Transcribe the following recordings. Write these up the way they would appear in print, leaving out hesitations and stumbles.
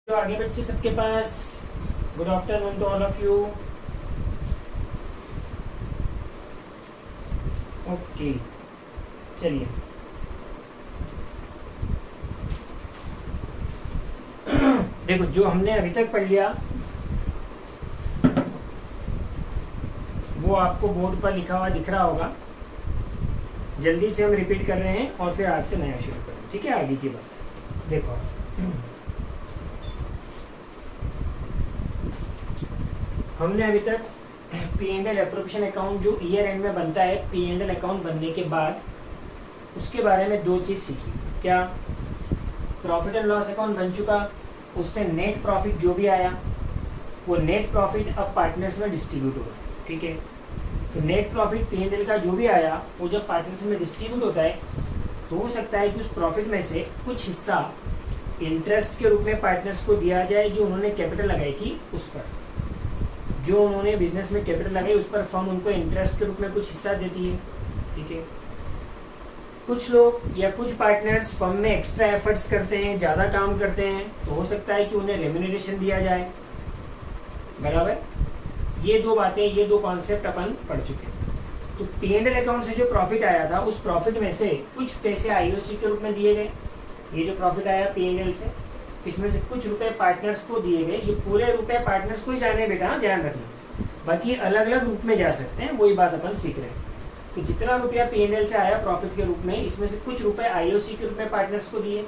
तो आगे बच्चे सबके पास good afternoon to all of you. Okay चलिए देखो जो हमने अभी तक पढ़ लिया वो आपको बोर्ड पर लिखा हुआ दिख रहा होगा। जल्दी से हम रिपीट कर रहे हैं और फिर आज से नया शुरू करें, ठीक है। आगे की बात देखो, हमने अभी तक P&L एप्रोप्रिएशन अकाउंट जो ईयर एंड में बनता है, P&L अकाउंट बनने के बाद उसके बारे में दो चीज़ सीखी। क्या? प्रॉफिट एंड लॉस अकाउंट बन चुका, उससे नेट प्रॉफिट जो भी आया वो नेट प्रॉफिट अब पार्टनर्स में डिस्ट्रीब्यूट होगा, ठीक है। तो नेट प्रॉफिट P&L का जो भी आया वो जब पार्टनर्स में डिस्ट्रीब्यूट होता है तो हो सकता है कि उस प्रॉफिट में से कुछ हिस्सा इंटरेस्ट के रूप में पार्टनर्स को दिया जाए जो उन्होंने कैपिटल लगाई थी उस पर, जो उन्होंने बिजनेस में कैपिटल लगाई उस पर फर्म उनको इंटरेस्ट के रूप में कुछ हिस्सा देती है, ठीक है। कुछ लोग या कुछ पार्टनर्स फर्म में एक्स्ट्रा एफर्ट्स करते हैं, ज़्यादा काम करते हैं, तो हो सकता है कि उन्हें रेम्यूनरेशन दिया जाए, बराबर। ये दो बातें, ये दो कॉन्सेप्ट अपन पढ़ चुके हैं। तो P&L अकाउंट से जो प्रॉफिट आया था उस प्रॉफिट में से कुछ पैसे IOC के रूप में दिए गए। ये जो प्रॉफिट आया P&L से, इसमें से कुछ रुपए पार्टनर्स को दिए गए। ये पूरे रुपए पार्टनर्स को ही जाने बेटा, ध्यान रखना, बाकी अलग अलग रूप में जा सकते हैं, वही बात अपन सीख रहे हैं। तो जितना रुपया P&L से आया प्रॉफिट के रूप में, इसमें से कुछ रुपए IOC के रूप में पार्टनर्स को दिए,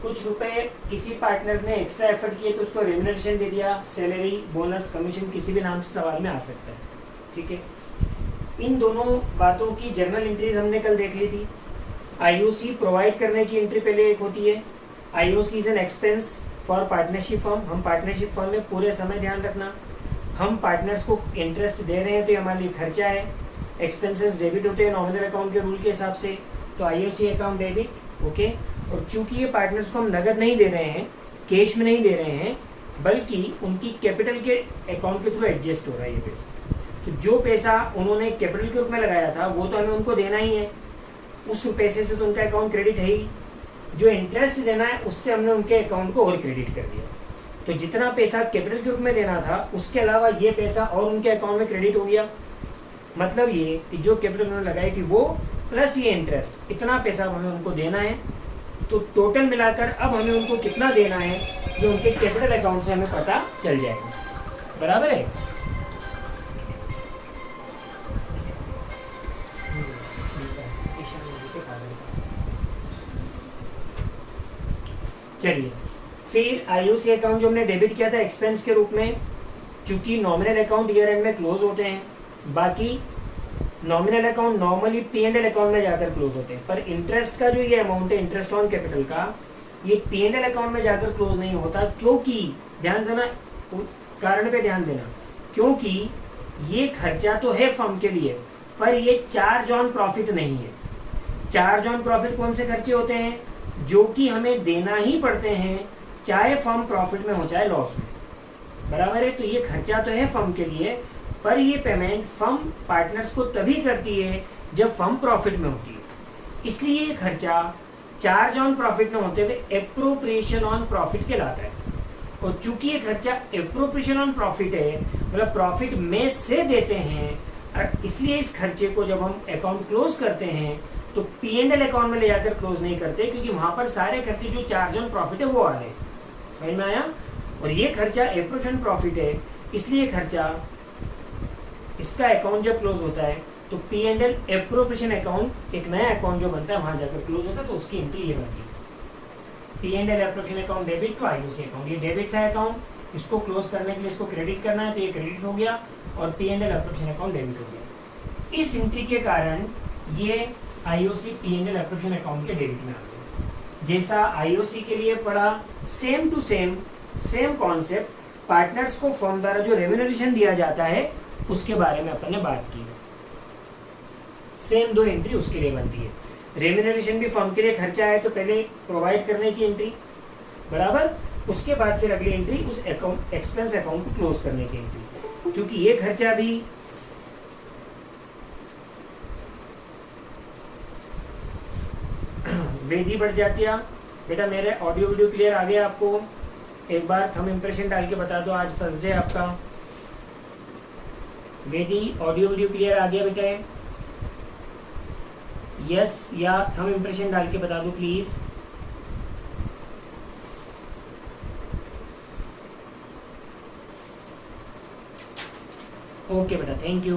कुछ रुपए किसी पार्टनर ने एक्स्ट्रा एफर्ट किए तो उसको रेम्यूनरेशन दे दिया, सैलरी, बोनस, कमीशन, किसी भी नाम से सवाल में आ सकता है, ठीक है। इन दोनों बातों की जर्नल एंट्रीज हमने कल देख ली थी। IOC प्रोवाइड करने की एंट्री पहले एक होती है, IOC is an expense for partnership firm. हम पार्टनरशिप फर्म में पूरे समय ध्यान रखना, हम पार्टनर्स को इंटरेस्ट दे रहे हैं तो ये हमारे लिए खर्चा है। एक्सपेंसेस डेबिट होते हैं नॉमिनल अकाउंट के रूल के हिसाब से, तो IOC अकाउंट डेबिट, ओके। और चूंकि ये पार्टनर्स को हम नगद नहीं दे रहे हैं, कैश में नहीं दे रहे हैं, बल्कि उनकी कैपिटल के अकाउंट के थ्रू एडजस्ट हो रहा है ये पैसा। तो जो पैसा उन्होंने कैपिटल के रूप में लगाया था वो तो हमें उनको देना ही है, उस पैसे से तो उनका अकाउंट क्रेडिट है ही। जो इंटरेस्ट देना है उससे हमने उनके अकाउंट को और क्रेडिट कर दिया। तो जितना पैसा कैपिटल के रूप में देना था उसके अलावा ये पैसा और उनके अकाउंट में क्रेडिट हो गया। मतलब ये कि जो कैपिटल उन्होंने लगाई थी वो प्लस ये इंटरेस्ट, इतना पैसा हमें उनको देना है। तो टोटल मिलाकर अब हमें उनको कितना देना है जो उनके कैपिटल अकाउंट से हमें पता चल जाएगा, बराबर है। चलिए फिर IOC अकाउंट जो हमने डेबिट किया था एक्सपेंस के रूप में, चूंकि नॉमिनल अकाउंट ईयर एंड में क्लोज होते हैं, बाकी nominal account normally P&L account में जाकर क्लोज होते हैं, पर इंटरेस्ट का जो ये अमाउंट है इंटरेस्ट ऑन कैपिटल का, ये P&L अकाउंट में जाकर क्लोज नहीं होता। क्योंकि ध्यान देना, कारण पे ध्यान देना, क्योंकि ये खर्चा तो है फर्म के लिए पर ये चार्ज ऑन प्रॉफिट नहीं है। चार्ज ऑन प्रॉफिट कौन से खर्चे होते हैं? जो कि हमें देना ही पड़ते हैं, चाहे फर्म प्रॉफिट में हो चाहे लॉस में, बराबर है। तो ये खर्चा तो है फर्म के लिए, पर ये पेमेंट फर्म पार्टनर्स को तभी करती है जब फर्म प्रॉफिट में होती है। इसलिए ये खर्चा चार्ज ऑन प्रॉफिट में होते हुए एप्रोप्रिएशन ऑन प्रॉफिट कहलाता है। और चूंकि ये खर्चा एप्रोप्रिएशन ऑन प्रॉफिट है, मतलब प्रॉफिट में से देते हैं, और इसलिए इस खर्चे को जब हम अकाउंट क्लोज करते हैं तो P&L अकाउंट में ले जाकर क्लोज नहीं करते, क्योंकि वहां पर सारे खर्चे जो चार्ज ऑन प्रॉफिट है वो आ रहे। समझ में आया? और ये खर्चा एप्रोप्रिएशन प्रॉफिट है, इसलिए खर्चा, इसका अकाउंट जब क्लोज होता है तो P&L एप्रोप्रिएशन अकाउंट, एक नया अकाउंट जो बनता है वहां जाकर क्लोज होता है, तो उसकी एंट्री ये बनती है P&L appropriation account debit to IOC account. ये डेबिट था अकाउंट, इसको क्लोज करने के लिए इसको क्रेडिट करना है, तो ये क्रेडिट हो गया और P&L एप्रोप्रिएशन अकाउंट डेबिट हो गया। इस एंट्री के कारण ये IOC P&L एप्रोप्रिएशन अकाउंट के डेबिट में आ गया। जैसा IOC के लिए पढ़ा, same to same concept partners को फर्म द्वारा जो रेम्यूनरेशन दिया जाता है उसके बारे में अपन ने बात की। सेम दो एंट्री उसके लिए बनती है। रेम्यूनरेशन भी फर्म के लिए खर्चा है तो पहले प्रोवाइड करने की एंट्री, बराबर। उसके बाद फिर अगली एंट्री उस अकाउंट, एक्सपेंस अकाउंट को क्लोज करने की एंट्री। चूंकि ये खर्चा भी वेदी बढ़ जाती है, बेटा मेरे ऑडियो वीडियो क्लियर आ गया आपको? एक बार थंब इम्प्रेशन डाल के बता दो, आज फर्स्ट डे आपका। वेदी ऑडियो वीडियो क्लियर आ गया बेटा? यस या थंब इम्प्रेशन डाल के बता दो प्लीज। ओके बेटा, थैंक यू।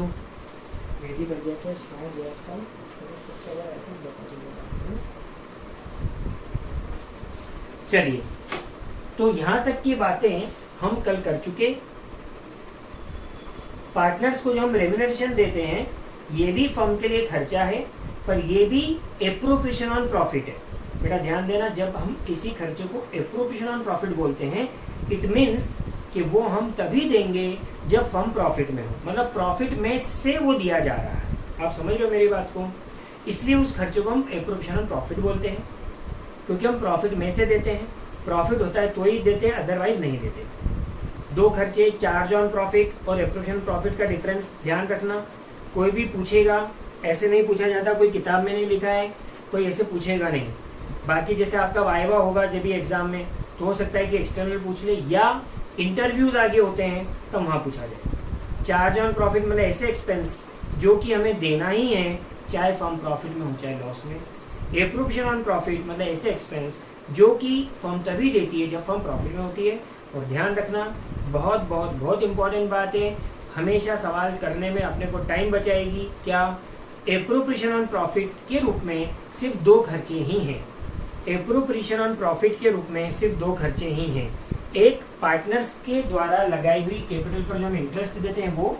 वेदी बन गया था यस का। चलिए, तो यहाँ तक की बातें हम कल कर चुके। पार्टनर्स को जो हम रेम्यूनरेशन देते हैं ये भी फर्म के लिए खर्चा है, पर ये भी एप्रोप्रिएशन ऑन प्रॉफिट है। बेटा ध्यान देना, जब हम किसी खर्चे को एप्रोप्रिएशन ऑन प्रॉफिट बोलते हैं, इट मीन्स कि वो हम तभी देंगे जब फर्म प्रॉफिट में हो, मतलब प्रॉफिट में से वो दिया जा रहा है। आप समझ रहे हो मेरी बात को? इसलिए उस खर्चे को हम एप्रोप्रिएशन ऑन प्रॉफिट बोलते हैं, क्योंकि हम प्रॉफिट में से देते हैं। प्रॉफिट होता है तो ही देते हैं, अदरवाइज नहीं देते। दो खर्चे, चार्ज ऑन प्रॉफिट और एप्रोप्रिएशन प्रॉफिट का डिफरेंस ध्यान रखना। कोई भी पूछेगा, ऐसे नहीं पूछा जाता, कोई किताब में नहीं लिखा है, कोई ऐसे पूछेगा नहीं। बाकी जैसे आपका वाइवा होगा जब भी एग्जाम में, तो हो सकता है कि एक्सटर्नल पूछ ले या इंटरव्यूज आगे होते हैं तो वहाँ पूछा जाए। चार्ज ऑन प्रॉफिट मतलब ऐसे एक्सपेंस जो कि हमें देना ही है, चाहे फर्म प्रॉफिट में हो चाहे लॉस में। एप्रोप्रिएशन ऑन प्रॉफिट मतलब ऐसे एक्सपेंस जो कि फर्म तभी देती है जब फर्म प्रॉफिट में होती है। और ध्यान रखना, बहुत बहुत बहुत इंपॉर्टेंट बात है, हमेशा सवाल करने में अपने को टाइम बचाएगी। क्या? एप्रोप्रिएशन ऑन प्रॉफिट के रूप में सिर्फ दो खर्चे ही हैं। एप्रोप्रिएशन ऑन प्रॉफिट के रूप में सिर्फ दो खर्चे ही हैं। एक पार्टनर्स के द्वारा लगाई हुई कैपिटल पर जो हम इंटरेस्ट देते हैं वो,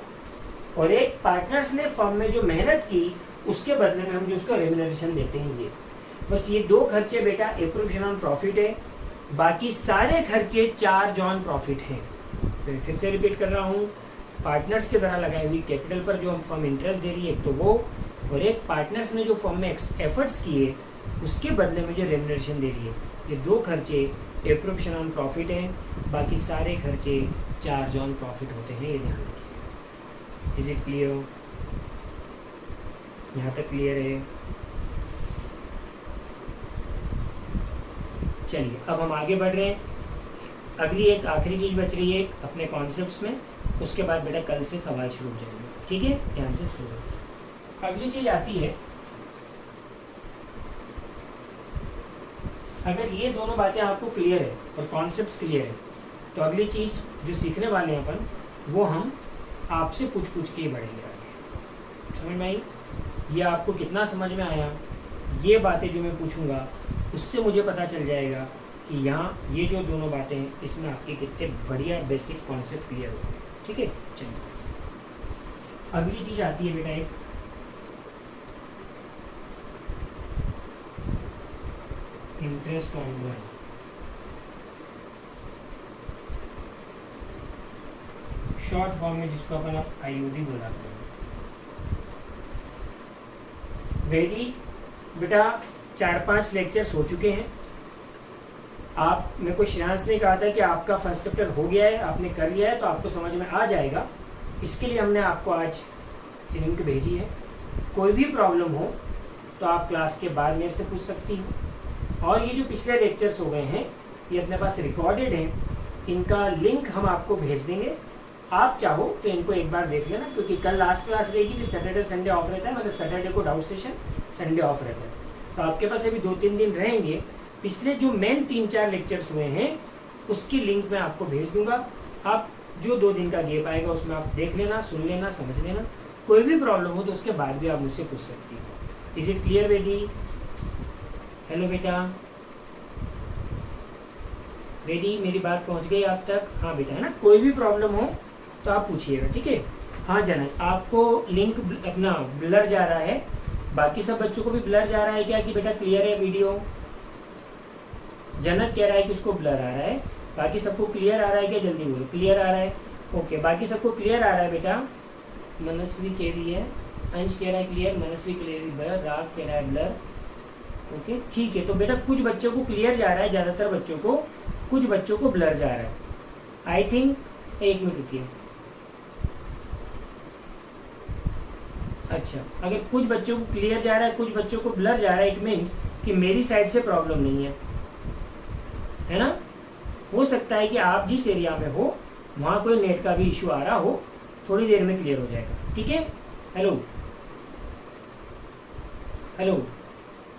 और एक पार्टनर्स ने फर्म में जो मेहनत की उसके बदले में हम जो उसका रेम्यूनरेशन देते हैं। ये बस ये दो खर्चे बेटा एप्रोप्रिएशन ऑन प्रॉफिट है, बाकी सारे खर्चे चार्ज ऑन प्रॉफिट हैं। फिर से रिपीट कर रहा हूँ, पार्टनर्स के द्वारा लगाई हुई कैपिटल पर जो हम फर्म इंटरेस्ट दे रही है एक तो वो, और एक पार्टनर्स ने जो फर्म में एफर्ट्स किए उसके बदले में जो रेम्यूनरेशन दे रही है। ये दो खर्चे एप्रोप्रिएशन ऑन प्रॉफिट हैं, बाकी सारे खर्चे चार्ज ऑन प्रॉफिट होते हैं। ये ध्यान रखिए। Is it clear? यहाँ तक क्लियर है? चलिए अब हम आगे बढ़ रहे हैं। अगली एक आखिरी चीज़ बच रही है अपने कॉन्सेप्ट्स में, उसके बाद बेटा कल से सवाल शुरू हो जाएंगे। ठीक है, ध्यान से सुनो। अगली चीज़ आती है, अगर ये दोनों बातें आपको क्लियर है और कॉन्सेप्ट्स क्लियर है, तो अगली चीज़ जो सीखने वाले हैं अपन, वो हम आपसे पूछ के ही बढ़ेंगे आगे। समझ में आई? ये आपको कितना समझ में आया? ये बातें जो मैं पूछूंगा उससे मुझे पता चल जाएगा कि यहाँ ये जो दोनों बातें हैं इसमें आपके कितने बढ़िया बेसिक कॉन्सेप्ट क्लियर हो गए। ठीक है, चलिए अगली चीज़ आती है बेटा एक, interest on loan. Short form में जिसको अपन आप IOD बुलाते हैं। वेरी बेटा 4-5 लेक्चर्स हो चुके हैं। आप मेरे को श्रेयांश ने कहा था कि आपका फर्स्ट चैप्टर हो गया है, आपने कर लिया है, तो आपको समझ में आ जाएगा। इसके लिए हमने आपको आज लिंक भेजी है। कोई भी प्रॉब्लम हो तो आप क्लास के बाद मेरे से पूछ सकती हो। और ये जो पिछले लेक्चर्स हो गए हैं ये अपने पास रिकॉर्डेड हैं, इनका लिंक हम आपको भेज देंगे। आप चाहो तो इनको एक बार देख लेना, क्योंकि कल लास्ट क्लास रहेगी, फिर सैटरडे संडे ऑफ रहता है, मतलब सैटरडे को डाउट सेशन, संडे ऑफ रहता है। तो आपके पास अभी 2-3 दिन रहेंगे। पिछले जो मेन 3-4 लेक्चर्स हुए हैं उसकी लिंक मैं आपको भेज दूंगा। आप जो 2 दिन का गैप आएगा उसमें आप देख लेना, सुन लेना, समझ लेना। कोई भी प्रॉब्लम हो तो उसके बाद भी आप मुझसे पूछ सकती हो। इज इट क्लियर वेदी? हेलो बेटा वेदी, मेरी बात पहुंच गई आप तक? हाँ बेटा, है ना? कोई भी प्रॉब्लम हो तो आप पूछिएगा, ठीक है? हाँ जनक, आपको लिंक अपना ब्लर जा रहा है, बाकी सब बच्चों को भी ब्लर जा रहा है क्या कि बेटा क्लियर है वीडियो? जनक कह रहा है कि उसको ब्लर आ रहा है, बाकी सबको क्लियर आ रहा है क्या? जल्दी बोलो, क्लियर आ रहा है? ओके, बाकी सबको क्लियर आ रहा है बेटा? मनस्वी कह रही है, अंश कह रहा है क्लियर, मनस्वी कह रही है ब्लर, राग कह रहा है ब्लर। ओके ठीक है, तो बेटा कुछ बच्चों को क्लियर जा रहा है, ज़्यादातर बच्चों को, कुछ बच्चों को ब्लर जा रहा है। आई थिंक, एक मिनट रुकिए। अच्छा, अगर कुछ बच्चों को क्लियर जा रहा है, कुछ बच्चों को ब्लर जा रहा है, इट मीन्स कि मेरी साइड से प्रॉब्लम नहीं है। है ना। हो सकता है कि आप जिस एरिया में हो वहाँ कोई नेट का भी इशू आ रहा हो, थोड़ी देर में क्लियर हो जाएगा, ठीक है। हेलो हेलो,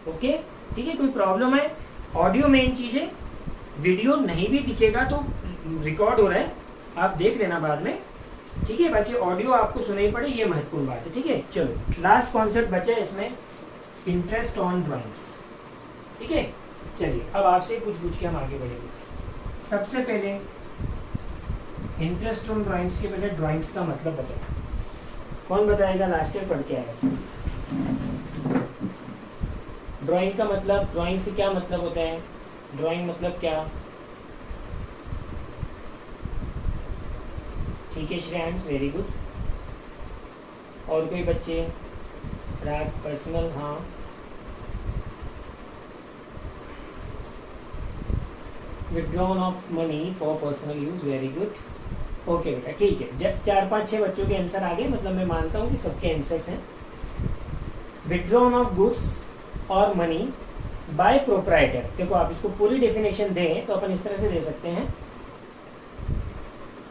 ओके, ठीक है। कोई प्रॉब्लम है? ऑडियो मेन चीज़ है, वीडियो नहीं भी दिखेगा तो रिकॉर्ड हो रहा है, आप देख लेना बाद में, ठीक है। बाकी ऑडियो आपको सुनाई पड़े, ये महत्वपूर्ण बात है, ठीक है। चलो लास्ट कॉन्सेप्ट बचा है इसमें, इंटरेस्ट ऑन ड्राइंग्स, ठीक है। चलिए अब आपसे कुछ पूछ के हम आगे बढ़ेंगे। सबसे पहले इंटरेस्ट ऑन ड्राइंग्स के पहले ड्राइंग्स का मतलब बताओ, कौन बताएगा? लास्ट ईयर पढ़ के आएगा। ड्राइंग का मतलब, ड्राइंग से क्या मतलब होता है? ड्राइंग मतलब क्या? ठीक है श्रेयांश, वेरी गुड। और कोई बच्चे? राग, पर्सनल, हाँ। Withdrawn of money for personal use, very good, okay बेटा, ठीक है। जब 4-5-6 बच्चों के आंसर आ गए, मतलब मैं मानता हूँ कि सबके आंसर्स हैं। विड्रॉन ऑफ गुड्स और मनी बाय प्रोप्राइटर, देखो आप इसको पूरी डेफिनेशन दें तो अपन इस तरह से दे सकते हैं।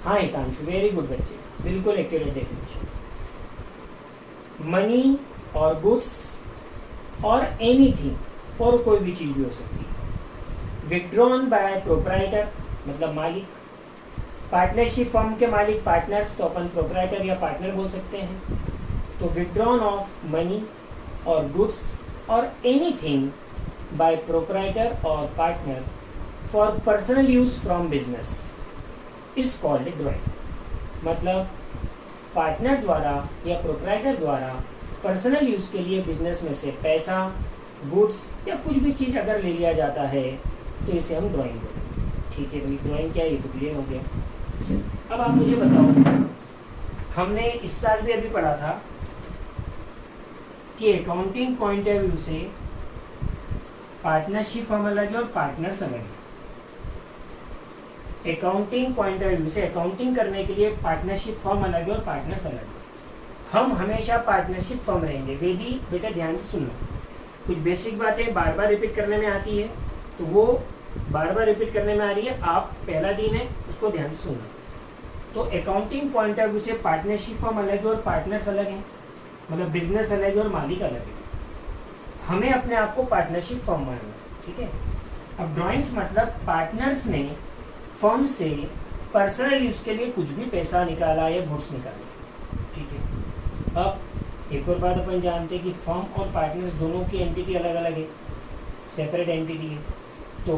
हाँ हितांशु, वेरी गुड बच्चे, बिल्कुल एक्यूरेट डेफिनेशन। मनी और गुड्स और एनीथिंग, और कोई भी चीज़ भी हो सकती है। विड्रॉन बाय प्रोप्राइटर मतलब मालिक, पार्टनरशिप फर्म के मालिक पार्टनर्स, तो अपन प्रोप्राइटर या पार्टनर बोल सकते हैं। तो विड्रॉन ऑफ मनी और गुड्स और एनीथिंग बाय प्रोप्राइटर और partner for personal use from business is called drawing. मतलब पार्टनर द्वारा या प्रोप्राइटर द्वारा पर्सनल यूज के लिए बिजनेस में से पैसा, गुड्स या कुछ भी चीज़ अगर ले लिया जाता है तो इसे हम ड्राइंग बोलते हैं, ठीक है। भाई ड्राइंग क्या है, ये तो क्लियर हो गया। अब आप मुझे बताओ, हमने इस साल भी अभी पढ़ा था कि अकाउंटिंग पॉइंट ऑफ व्यू से पार्टनरशिप फर्म अलग है और पार्टनर्स अलग है। अकाउंटिंग पॉइंट ऑफ व्यू से अकाउंटिंग करने के लिए पार्टनरशिप फर्म अलग है और पार्टनर्स अलग है। हम हमेशा पार्टनरशिप फर्म रहेंगे। वेदी बेटा ध्यान से सुनना, कुछ बेसिक बातें बार बार रिपीट करने में आती है, तो वो बार बार रिपीट करने में आ रही है, आप पहला दिन है उसको ध्यान से सुनना। तो अकाउंटिंग पॉइंट ऑफ व्यू से पार्टनरशिप फर्म अलग है और पार्टनर्स अलग हैं, मतलब बिजनेस अलग है और मालिक अलग है। हमें अपने आप को पार्टनरशिप फर्म मानना है, ठीक है। अब ड्राइंग्स मतलब पार्टनर्स ने फर्म से पर्सनल यूज के लिए कुछ भी पैसा निकाला या गुड्स निकाले, ठीक है। अब एक और बात अपन जानते हैं कि फर्म और पार्टनर्स दोनों की एंटिटी अलग अलग है, सेपरेट एंटिटी है। तो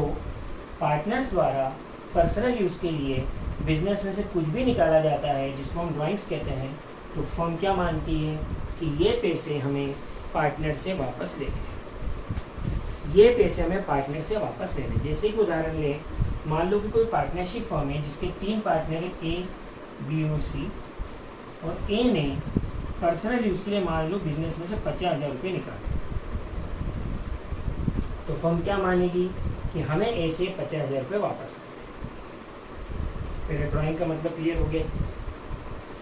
पार्टनर्स द्वारा पर्सनल यूज के लिए बिजनेस में से कुछ भी निकाला जाता है जिसको हम ड्राइंग्स कहते हैं, तो फर्म क्या मानती है कि ये पैसे हमें पार्टनर से वापस लेने हैं, ये पैसे हमें पार्टनर से वापस लेने। जैसे कि उदाहरण लें, मान लो कि कोई पार्टनरशिप फर्म है जिसके 3 पार्टनर हैं, ए, बी और सी, और ए ने पर्सनल यूज के लिए मान लो बिजनेस में से 50,000 रुपये निकाले, तो फर्म क्या मानेगी कि हमें ए से 50,000 रुपये वापस लें। पहले ड्राइंग का मतलब क्लियर हो गया?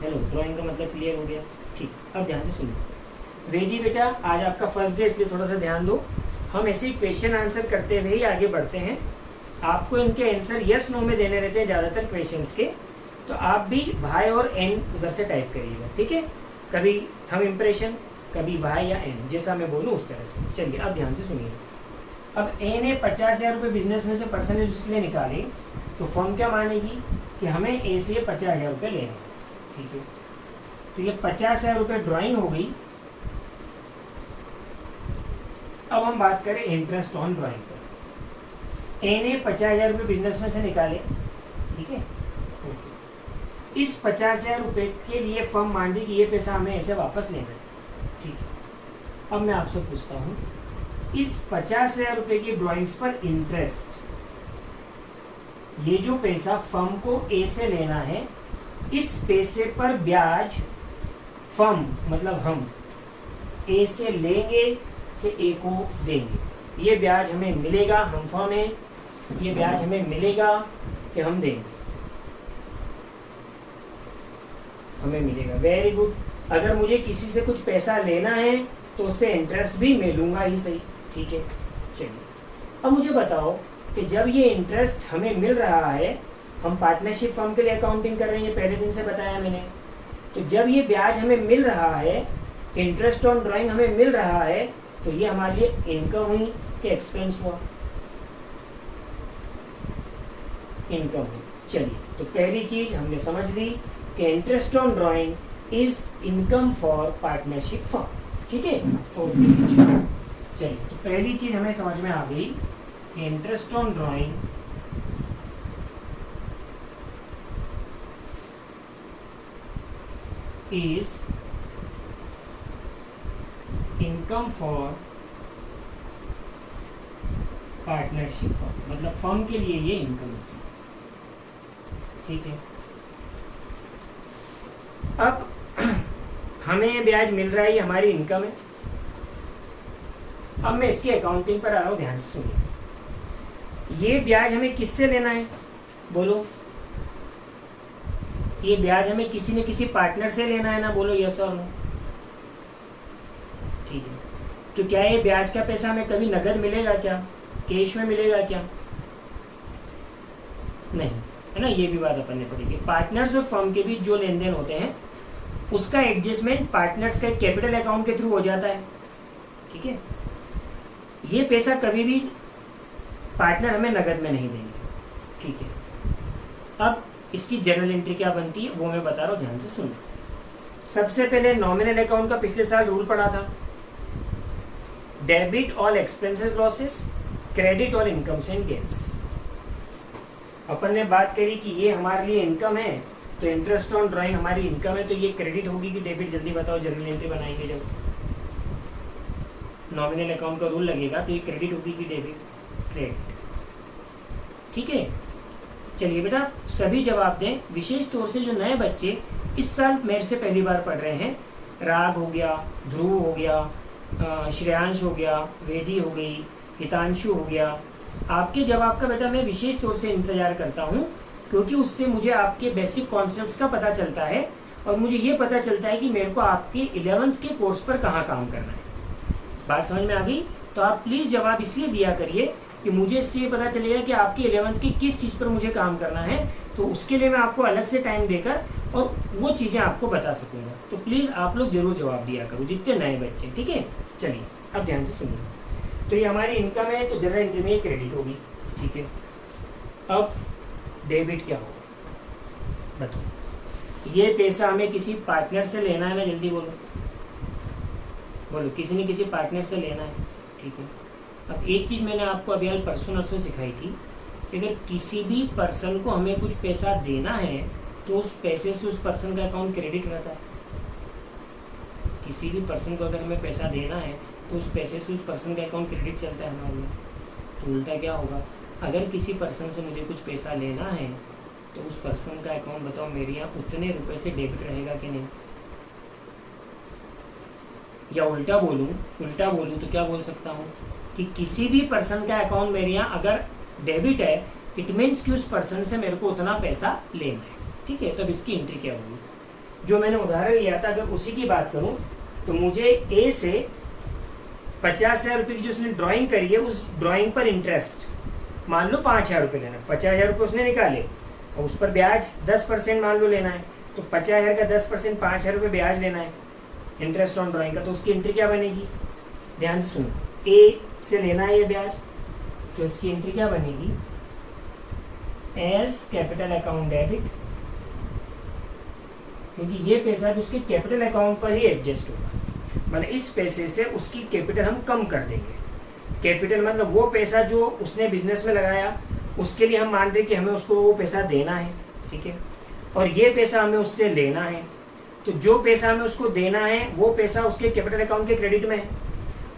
हेलो, ड्राइंग का मतलब क्लियर हो गया? ठीक, अब ध्यान से सुनो। वेदी बेटा आज आपका फर्स्ट डे, इसलिए थोड़ा सा ध्यान दो। हम ऐसे ही क्वेश्चन आंसर करते हुए ही आगे बढ़ते हैं। आपको इनके आंसर यस नो में देने रहते हैं ज़्यादातर क्वेश्चंस के, तो आप भी वाई और एन उधर से टाइप करिएगा, ठीक है। कभी थंब इम्प्रेशन, कभी वाई या एन, जैसा मैं बोलूँ उस तरह से। चलिए अब ध्यान से सुनिए। अब ए ने 50,000 रुपये बिजनेस में से पर्सनल यूज के लिए निकाले, तो फर्म क्या मानेगी कि हमें ए से 50,000 रुपये लेने, ठीक है। तो ये 50,000 रुपये ड्राइंग हो गई। अब हम बात करें इंटरेस्ट ऑन ड्राइंग पर। ए ने 50,000 रुपये बिजनेस में से निकाले, ठीक है। इस 50,000 रुपये के लिए फर्म मान ली कि ये पैसा हमें ऐसे वापस लेना है, ठीक है। अब मैं आपसे पूछता हूँ, इस 50,000 रुपये की ड्राइंग्स पर इंटरेस्ट, ये जो पैसा फर्म को ए से लेना है, इस पैसे पर ब्याज फर्म मतलब हम ए से लेंगे कि ए को देंगे? ये ब्याज हमें मिलेगा, हम फर्म हैं, ये ब्याज हमें मिलेगा कि हम देंगे? हमें मिलेगा, वेरी गुड। अगर मुझे किसी से कुछ पैसा लेना है तो उससे इंटरेस्ट भी मैं लूँगा ही, सही, ठीक है। चलिए अब मुझे बताओ, कि जब ये इंटरेस्ट हमें मिल रहा है, हम पार्टनरशिप फर्म के लिए अकाउंटिंग कर रहे हैं, ये पहले दिन से बताया मैंने, तो जब ये ब्याज हमें मिल रहा है, इंटरेस्ट ऑन ड्राइंग हमें मिल रहा है, तो ये हमारे लिए इनकम हुई कि एक्सपेंस हुआ? इनकम हुई। चलिए, तो पहली चीज हमने समझ ली कि interest on drawing is income for partnership firm. ठीक है, तो चलिए, तो पहली चीज हमें समझ में आ गई कि interest on drawing is income for partnership firm, मतलब फर्म के लिए ये इनकम होती है। ठीक है, अब हमें ब्याज मिल रहा है, ये हमारी इनकम है। अब मैं इसकी अकाउंटिंग पर आ रहा हूँ, ध्यान से सुनिए। ये ब्याज हमें किससे लेना है, बोलो? ये ब्याज हमें किसी न किसी पार्टनर से लेना है ना, बोलो यस और नो। ठीक है, तो क्या ये ब्याज का पैसा हमें कभी नगद मिलेगा क्या, कैश में मिलेगा क्या? नहीं, है ना, ये भी बात अपन ने पड़ी। पार्टनर्स और फर्म के बीच जो लेन देन होते हैं उसका एडजस्टमेंट पार्टनर्स के कैपिटल अकाउंट के थ्रू हो जाता है। ठीक है, ये पैसा कभी भी पार्टनर हमें नगद में नहीं देंगे। ठीक है, अब इसकी जर्नल एंट्री क्या बनती है वो मैं बता रहा हूँ, ध्यान से सुनो। सबसे पहले नॉमिनल अकाउंट का पिछले साल रूल पढ़ा था, debit all expenses losses, credit all incomes and gains. अपन ने बात करी कि ये हमारे लिए इनकम है, तो इंटरेस्ट ऑन ड्राइंग हमारी इनकम है, तो ये क्रेडिट होगी कि डेबिट, जल्दी बताओ। जर्नल एंट्री बनाएंगे जब नॉमिनल अकाउंट का रूल लगेगा तो ये क्रेडिट होगी कि डेबिट? क्रेडिट। ठीक है, चलिए बेटा सभी जवाब दें, विशेष तौर से जो नए बच्चे इस साल मेरे से पहली बार पढ़ रहे हैं। राग हो गया, ध्रुव हो गया, श्रेयांश हो गया, वेदी हो गई, हितांशु हो गया। आपके जवाब का बेटा मैं विशेष तौर से इंतजार करता हूँ, क्योंकि उससे मुझे आपके बेसिक कॉन्सेप्ट्स का पता चलता है और मुझे ये पता चलता है कि मेरे को आपके 11th के कोर्स पर कहाँ काम करना है। बात समझ में आ गई? तो आप प्लीज़ जवाब इसलिए दिया करिए कि मुझे इससे ये पता चलेगा कि आपके 11th की किस चीज़ पर मुझे काम करना है, तो उसके लिए मैं आपको अलग से टाइम देकर और वो चीज़ें आपको बता सकूँगा। तो प्लीज़ आप लोग जरूर जवाब दिया करो, जितने नए बच्चे। ठीक है, चलिए अब ध्यान से सुनिए। तो ये हमारी इनकम है, तो जनरल एंट्री में ये क्रेडिट होगी। ठीक है, अब डेबिट क्या होगा बताओ? ये पैसा हमें किसी पार्टनर से लेना है ना, जल्दी बोलो बोलो, किसी न किसी पार्टनर से लेना है। ठीक है, अब एक चीज़ मैंने आपको अभी हाल परसों नरसों सिखाई थी कि अगर किसी भी पर्सन को हमें कुछ पैसा देना है तो उस पैसे से उस पर्सन का अकाउंट क्रेडिट रहता है। किसी भी पर्सन को अगर हमें पैसा देना है तो उस पैसे से उस पर्सन का अकाउंट क्रेडिट चलता है हमारे में। तो उल्टा क्या होगा, अगर किसी पर्सन से मुझे कुछ पैसा लेना है तो उस पर्सन का अकाउंट बताओ मेरे यहाँ उतने रुपए से डेबिट रहेगा कि नहीं? या उल्टा बोलूँ तो क्या बोल सकता हूँ कि किसी भी पर्सन का अकाउंट मेरे यहाँ अगर डेबिट है, इट मीन्स कि उस पर्सन से मेरे को उतना पैसा लेना है। ठीक है, तब इसकी एंट्री क्या होगी? जो मैंने उदाहरण लिया था अगर उसी की बात करूँ तो मुझे ए से 50,000 रुपये की जो उसने ड्राइंग करी है, उस ड्राइंग पर इंटरेस्ट मान लो 5,000 रुपये लेना है। 50,000 रुपये उसने निकाले और उस पर ब्याज 10% मान लो लेना है, तो 50,000 का 10% 5,000 रुपये ब्याज लेना है इंटरेस्ट ऑन ड्राइंग का। तो उसकी एंट्री क्या बनेगी? ध्यान से सुनो, ए से लेना है ये ब्याज, तो इसकी एंट्री क्या बनेगी? एज कैपिटल अकाउंट डेबिट, क्योंकि ये पैसा भी उसके कैपिटल अकाउंट पर ही एडजस्ट होगा। मतलब इस पैसे से उसकी कैपिटल हम कम कर देंगे। कैपिटल मतलब वो पैसा जो उसने बिजनेस में लगाया, उसके लिए हम मान दें कि हमें उसको वो पैसा देना है। ठीक है, और ये पैसा हमें उससे लेना है, तो जो पैसा हमें उसको देना है वो पैसा उसके कैपिटल अकाउंट के क्रेडिट में है,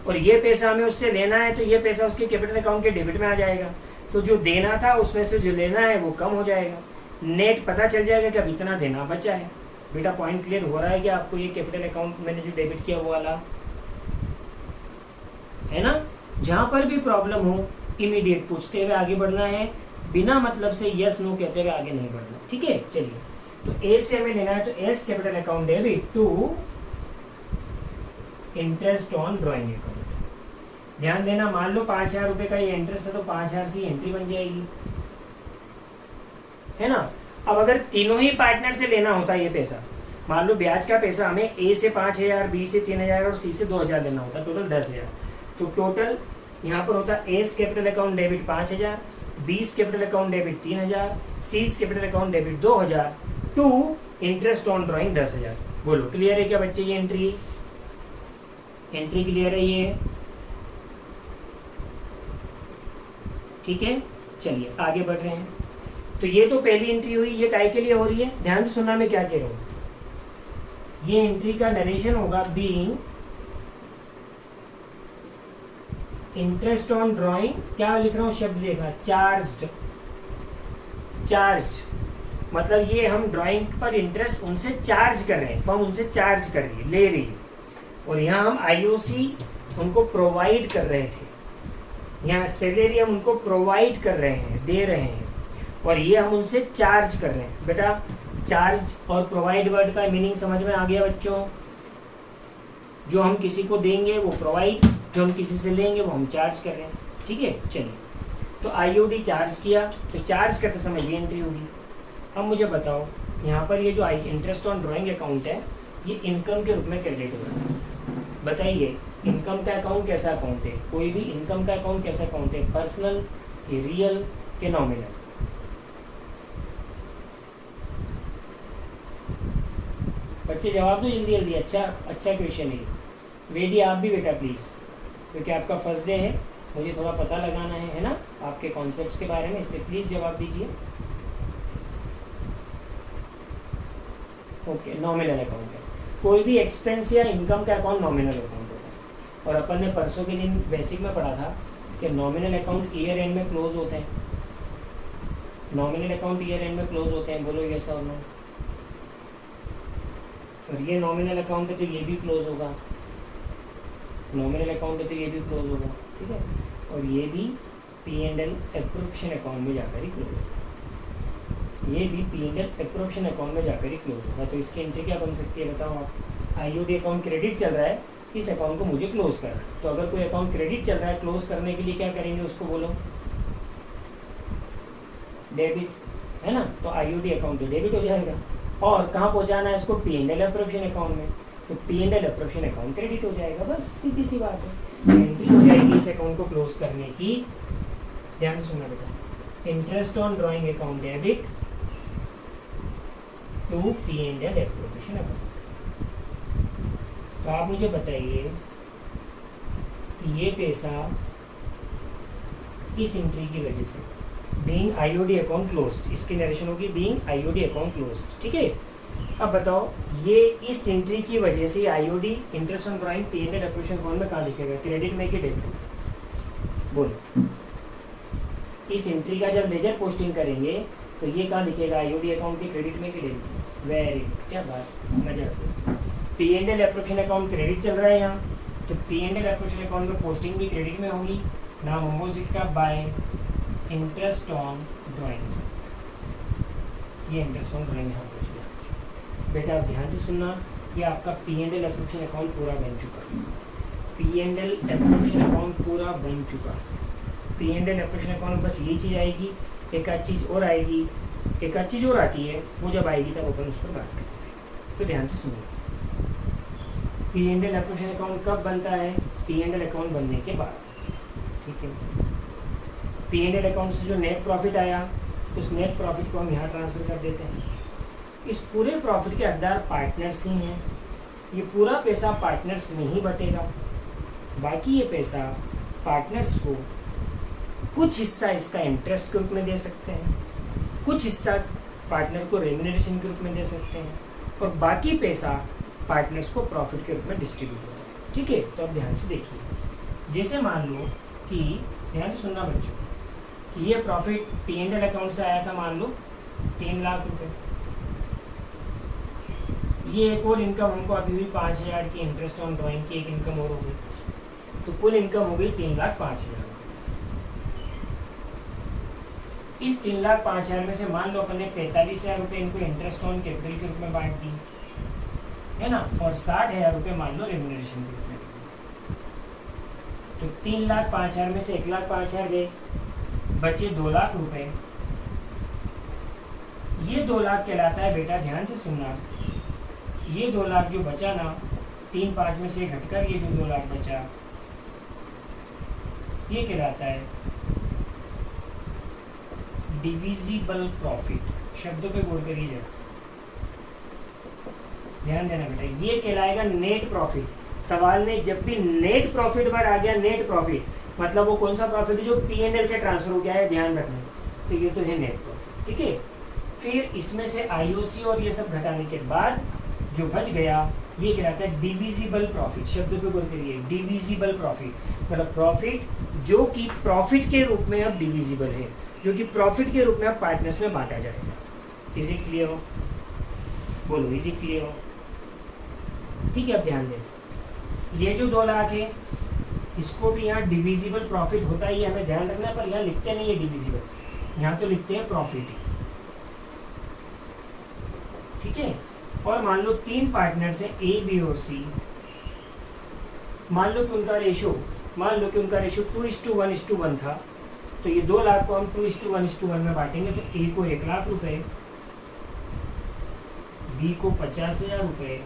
और ये पैसा हमें उससे लेना है तो ये पैसा उसके कैपिटल अकाउंट के डेबिट में आ जाएगा। तो जो देना था उसमें से जो लेना है वो कम हो जाएगा, नेट पता चल जाएगा कि अब इतना देना बचा है। बेटा पॉइंट क्लियर हो रहा है कि आपको? ये कैपिटल अकाउंट मैंने जो डेबिट किया वो वाला है ना। जहाँ पर भी प्रॉब्लम हो इमीडिएट पूछते हुए आगे बढ़ना है, बिना मतलब से यस नो कहते हुए आगे नहीं बढ़ना। ठीक है, चलिए तो ए से हमें लेना है, तो A's capital account debit to interest on drawing account. ध्यान देना, मान लो 5,000 रुपये का ये इंटरेस्ट है तो 5,000 से एंट्री बन जाएगी, है ना। अब अगर तीनों ही पार्टनर से लेना होता है ये पैसा, मान लो ब्याज का पैसा हमें ए से 5,000, बी से 3,000 और सी से 2,000 देना होता, टोटल 10,000। तो टोटल यहाँ पर होता S capital account debit 5,000, B's capital account debit 3,000, C's capital account debit 2,000, to interest on drawing 10,000। बोलो क्लियर है क्या बच्चे? ये एंट्री क्लियर है ये? ठीक है, चलिए आगे बढ़ रहे हैं। तो ये तो पहली एंट्री हुई, ये काय के लिए हो रही है? ध्यान से सुनना मैं क्या कह रहा हूं। ये एंट्री का नरेशन होगा बीइंग इंटरेस्ट ऑन ड्रॉइंग, क्या लिख रहा हूं शब्द देखा, चार्ज। मतलब ये हम ड्राइंग पर इंटरेस्ट उनसे चार्ज कर रहे हैं, फर्म उनसे चार्ज कर रही है, ले रही है, और यहाँ हम आईओसी उनको प्रोवाइड कर रहे थे, यहाँ सैलरी हम उनको प्रोवाइड कर रहे हैं, दे रहे हैं, और ये हम उनसे चार्ज कर रहे हैं। बेटा चार्ज और प्रोवाइड वर्ड का मीनिंग समझ में आ गया बच्चों? जो हम किसी को देंगे वो प्रोवाइड, जो हम किसी से लेंगे वो हम चार्ज कर रहे हैं। ठीक है, चलिए तो आईओडी चार्ज किया, तो चार्ज करते समय ये एंट्री होगी। अब मुझे बताओ यहाँ पर ये जो इंटरेस्ट ऑन ड्राइंग अकाउंट है ये इनकम के रूप में क्रेडिट होगा। बताइए इनकम का अकाउंट कैसा अकाउंट है? कोई भी इनकम का अकाउंट कैसा अकाउंट है? पर्सनल के रियल के नॉमिनल? बच्चे जवाब दो जल्दी जल्दी। अच्छा क्वेश्चन है। वेदी आप भी बेटा प्लीज़, क्योंकि आपका फर्स्ट डे है, मुझे थोड़ा पता लगाना है ना आपके कॉन्सेप्ट्स के बारे में, इसलिए प्लीज़ जवाब दीजिए। ओके, नॉमिनल अकाउंट है। कोई भी एक्सपेंस या इनकम का अकाउंट नॉमिनल अकाउंट होता है। और अपन ने परसों के दिन बेसिक में पढ़ा था कि नॉमिनल अकाउंट ईयर एंड में क्लोज होते हैं। नॉमिनल अकाउंट ईयर एंड में क्लोज होते हैं, बोलो यस और नो। और ये नॉमिनल अकाउंट है तो ये भी क्लोज होगा, नॉमिनल अकाउंट है तो ये भी क्लोज होगा, ठीक है। और ये भी P&L एप्रोप्रिएशन अकाउंट में जाकर ही क्लोज होगा, ये भी P&L एप्रोप्रिएशन अकाउंट में जाकर ही क्लोज होगा। तो इसकी एंट्री क्या बन सकती है बताओ आप? आईओडी अकाउंट क्रेडिट चल रहा है, इस अकाउंट को मुझे क्लोज करना है। तो अगर कोई अकाउंट क्रेडिट चल रहा है, क्लोज करने के लिए क्या करेंगे उसको बोलो? डेबिट, है ना। तो आईओडी अकाउंट तो डेबिट हो जाएगा, और कहाँ पहुँचाना है इसको? P&L एप्रोप्रिएशन अकाउंट में। तो P&L एप्रोप्रिएशन अकाउंट क्रेडिट हो जाएगा, बस सीधी सी बात है। एंट्री हो जाएगी इस अकाउंट को क्लोज करने की। ध्यान से सुनना बेटा, interest on drawing account debit to P&L appropriation account. तो आप मुझे बताइए कि ये पैसा इस एंट्री की वजह से बीइंग आईओडी अकाउंट क्लोज्ड, इसकी नरेशन होगी बीइंग आईओडी अकाउंट क्लोज्ड, ठीक है। अब बताओ ये इस एंट्री की वजह से IOD interest on drawing P&L appropriation account में कहाँ दिखेगा? क्रेडिट में कि डेबिट? बोलो। इस एंट्री का जब लेजर पोस्टिंग करेंगे तो ये कहाँ दिखेगा? आईओडी अकाउंट के क्रेडिट में कि डेबिट? वेरी गुड, क्या बात, मजा। P&L एप्रोप्रिएशन अकाउंट क्रेडिट चल रहा है यहाँ, तो P&L एप्रोप्रिएशन अकाउंट में पोस्टिंग भी क्रेडिट में होगी। नाम अपोजिट का बाय इंटरेस्ट ऑन ड्राइंग, ये इंटरेस्ट ऑन ड्राइंग यहाँ पहुँच गया। बेटा आप ध्यान से सुनना, ये आपका P&L एप्रोप्रिएशन अकाउंट पूरा बन चुका, P&L एप्रोप्रिएशन अकाउंट पूरा बन चुका। P&L एप्रोप्रिएशन अकाउंट बस ये चीज़ आएगी, एक आध चीज़ और आएगी, एक आध चीज़ और आती है, वो जब आएगी तब अपन उस पर बात करेंगे। तो ध्यान से सुनिए, P&L एप्रोप्रिएशन अकाउंट कब बनता है? P&L अकाउंट बनने के बाद, ठीक है। P&L अकाउंट से जो नेट प्रॉफिट आया, उस नेट प्रॉफिट को हम यहाँ ट्रांसफर कर देते हैं। इस पूरे प्रॉफिट के हकदार पार्टनर्स ही हैं, ये पूरा पैसा पार्टनर्स में ही बटेगा। बाकी ये पैसा पार्टनर्स को कुछ हिस्सा इसका इंटरेस्ट के रूप में दे सकते हैं, कुछ हिस्सा पार्टनर को रेम्यूनरेशन के रूप में दे सकते हैं, और बाकी पैसा पार्टनर्स को प्रॉफिट के रूप में डिस्ट्रीब्यूट होता है, ठीक है। तो अब ध्यान से देखिए, जैसे मान लो कि, ध्यान से सुनना बच्चों, कि ये प्रॉफिट P&L अकाउंट से आया था, मान लो 3 लाख रुपए। ये एक और इनकम हमको अभी हुई 5,000 की, इंटरेस्ट ऑन ड्राइंग की एक इनकम और हो गई, तो कुल इनकम हो गई 3,05,000। इस 3,05,000 में से मान लो अपन ने 45,000 रुपये इनको इंटरेस्ट ऑन कैपिटल के रूप में बांट दी, है ना, और 60,000 रुपये मान लो रेम्यूनरेशन के रूप में। तो 3,05,000 में से 1,05,000 गए, बचे 2 लाख रुपए। ये 2 लाख कहलाता है बेटा, ध्यान से सुनना, ये 2 लाख जो बचा ना, 3,5 में से घटकर ये जो 2 लाख बचा, ये कहलाता है डिविजिबल प्रॉफिट। शब्दों पे गौर करिए जरा, ध्यान देना बेटा, ये कहलाएगा नेट प्रॉफिट। सवाल में जब भी नेट प्रॉफिट वर्ड आ गया, नेट प्रॉफिट मतलब वो कौन सा प्रॉफिट है जो P&L से ट्रांसफर हो गया है, ध्यान रखना। तो ये तो है नेट प्रॉफिट, ठीक है। फिर इसमें से IOC और ये सब घटाने के बाद जो बच गया, ये कहलाता है डिविजिबल प्रॉफिट। शब्द पे गौर करिए, डिविजिबल प्रॉफिट मतलब प्रॉफिट जो कि प्रॉफिट के रूप में अब डिविजिबल है, जो कि प्रॉफिट के रूप में अब पार्टनर्स में बांटा जाएगा। इज इट क्लियर हो? बोलो, इज इट क्लियर हो? ठीक है, अब ध्यान दें, ये जो 2 लाख है इसको भी यहाँ डिविजिबल प्रॉफिट होता है, ये हमें ध्यान रखना है, पर यहाँ लिखते नहीं है डिविजिबल, यहाँ तो लिखते हैं प्रॉफिट, ठीक है। और मान लो 3 पार्टनर्स हैं A, B और C, मान लो कि उनका रेशो 2:1:1 था, तो ये 2 लाख को हम 2:1:1 में बांटेंगे। तो A को 1 लाख रुपए, B को 50,000 रुपए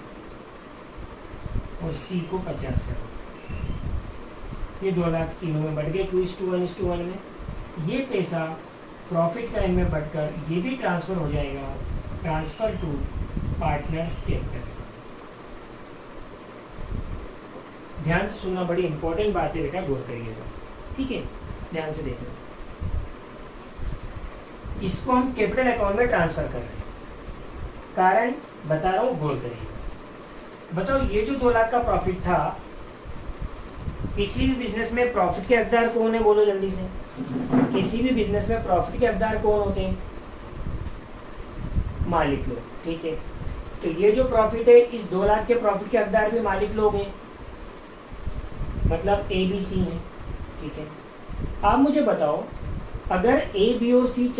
और C को 50,000। ये 2 लाख तीनों में बढ़ गए 2:1:1 में। ये पैसा प्रॉफिट का इनमें बढ़कर ये भी ट्रांसफर हो जाएगा, ट्रांसफर टू पार्टनर्स कैपिटल। ध्यान से सुनना, बड़ी इंपॉर्टेंट बात है बेटा, गौर करिएगा, ठीक है, ध्यान से देखना। इसको हम कैपिटल अकाउंट में ट्रांसफर कर रहे हैं, कारण बता रहा हूं, गौर करिएगा। बताओ, ये जो 2 लाख का प्रॉफिट था, किसी भी बिजनेस में प्रॉफिट के हकदार कौन है? बोलो जल्दी से। किसी भी बिजनेस में प्रॉफिट के हकदार कौन होते हैं? मालिक लोग, ठीक है। तो ये जो प्रॉफिट है, इस 2 लाख के प्रॉफिट के हकदार भी मालिक लोग हैं, मतलब ABC हैं, ठीक है। आप मुझे बताओ, अगर A, B और C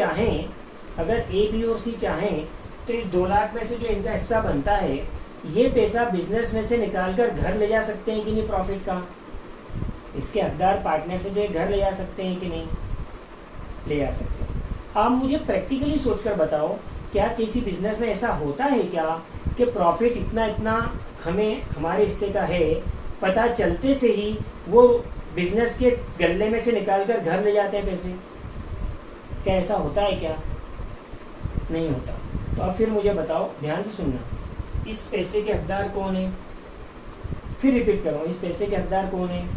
चाहें तो इस 2 लाख में से जो इनका हिस्सा बनता है, ये पैसा बिजनेस में से निकालकर घर ले जा सकते हैं कि नहीं? प्रॉफिट का इसके हकदार पार्टनर से जो घर ले जा सकते हैं कि नहीं? ले जा सकते हैं। आप मुझे प्रैक्टिकली सोचकर बताओ, क्या किसी बिजनेस में ऐसा होता है क्या कि प्रॉफिट इतना हमें हमारे हिस्से का है, पता चलते से ही वो बिजनेस के गल्ले में से निकालकर घर ले जाते हैं पैसे? क्या ऐसा होता है क्या? नहीं होता। तो अब फिर मुझे बताओ, ध्यान से सुनना, इस पैसे के हकदार कौन है? फिर रिपीट करो, इस पैसे के हकदार कौन है?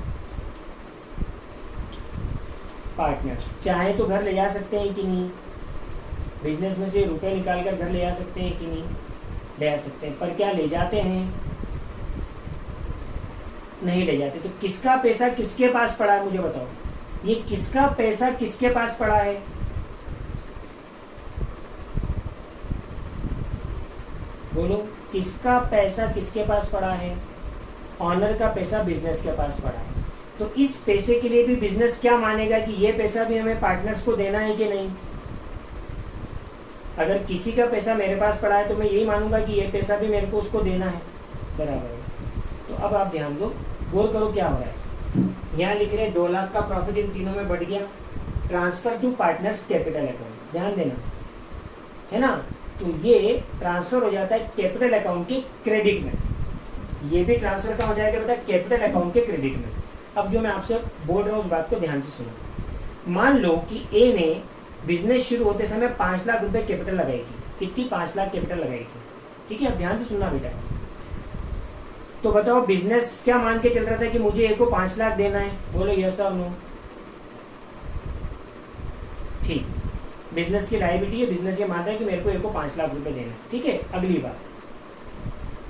पार्टनर्स। चाहे तो घर ले जा सकते हैं कि नहीं? बिजनेस में से रुपए निकालकर घर ले जा सकते हैं कि नहीं? ले जा सकते हैं, पर क्या ले जाते हैं? नहीं ले जाते। तो किसका पैसा किसके पास पड़ा है? मुझे बताओ, ये किसका पैसा किसके पास पड़ा है? बोलो, किसका पैसा किसके पास पड़ा है? ऑनर का पैसा बिजनेस के पास पड़ा है। तो इस पैसे के लिए भी बिजनेस क्या मानेगा कि ये पैसा भी हमें पार्टनर्स को देना है कि नहीं? अगर किसी का पैसा मेरे पास पड़ा है तो मैं यही मानूंगा कि ये पैसा भी मेरे को उसको देना है, बराबर है। तो अब आप ध्यान दो, गौर करो क्या हो रहा है। यहाँ लिख रहे हैं 2 लाख का प्रॉफिट इन तीनों में बढ़ गया, transfer to partners capital account, ध्यान देना है ना। तो ये ट्रांसफर हो जाता है कैपिटल अकाउंट के क्रेडिट में। ये भी ट्रांसफर का हो जाएगा बेटा कैपिटल अकाउंट के क्रेडिट में। अब जो मैं आपसे बोल रहा हूँ उस बात को ध्यान से सुनो। मान लो कि ए ने बिजनेस शुरू होते समय 5 लाख रुपए कैपिटल लगाई थी। कितनी? 5 लाख कैपिटल लगाई थी, ठीक है। अब ध्यान से सुनना बेटा। तो बताओ, बिजनेस क्या मान के चल रहा था कि मुझे ए को 5 लाख देना है? बोलो यस और नो। ठीक, बिजनेस की लायबिलिटी है, बिजनेस ये मान रहा है कि मेरे को ए को 5 लाख रुपए देना है, ठीक है। अगली बात,